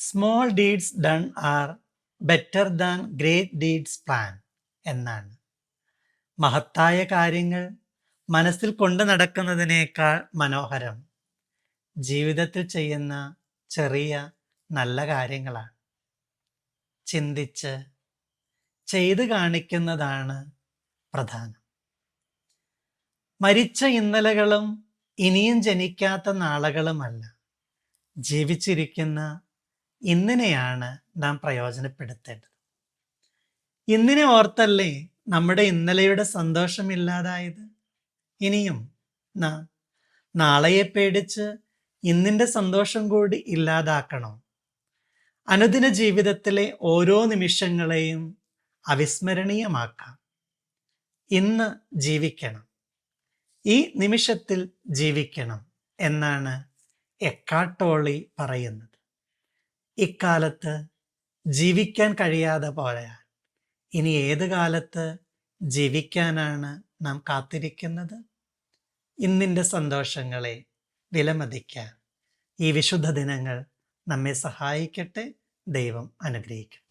Small deeds done R better than great deeds plan എന്നാണ്. മഹത്തായ കാര്യങ്ങൾ മനസ്സിൽ കൊണ്ടു നടക്കുന്നതിനേക്കാൾ മനോഹരം ജീവിതത്തിൽ ചെയ്യുന്ന ചെറിയ നല്ല കാര്യങ്ങളാണ്. ചിന്തിച്ച് ചെയ്തു കാണിക്കുന്നതാണ് പ്രധാനം. മരിച്ച ഇന്നലകളും ഇനിയും ജനിക്കാത്ത നാളുകളുമല്ല, ജീവിച്ചിരിക്കുന്ന ഇന്നിനെയാണ് നാം പ്രയോജനപ്പെടുത്തേണ്ടത്. ഇന്നിനെ ഓർത്തല്ലേ നമ്മുടെ ഇന്നലെയുടെ സന്തോഷമില്ലാതായത്. ഇനിയും നാം നാളെയെ പേടിച്ച് ഇന്നിൻ്റെ സന്തോഷം കൂടി ഇല്ലാതാക്കണോ? അനുദിന ജീവിതത്തിലെ ഓരോ നിമിഷങ്ങളെയും അവിസ്മരണീയമാക്കാം. ഇന്ന് ജീവിക്കണം, ഈ നിമിഷത്തിൽ ജീവിക്കണം എന്നാണ് എക്കാർട്ട് ടോളി പറയുന്നത്. ഇക്കാലത്ത് ജീവിക്കാൻ കഴിയാതെ പോയാൽ ഇനി ഏത് കാലത്ത് ജീവിക്കാനാണ് നാം കാത്തിരിക്കുന്നത്? ഇന്നിൻ്റെ സന്തോഷങ്ങളെ വിലമതിക്കാൻ ഈ വിശുദ്ധ ദിനങ്ങൾ നമ്മെ സഹായിക്കട്ടെ. ദൈവം അനുഗ്രഹിക്കട്ടെ.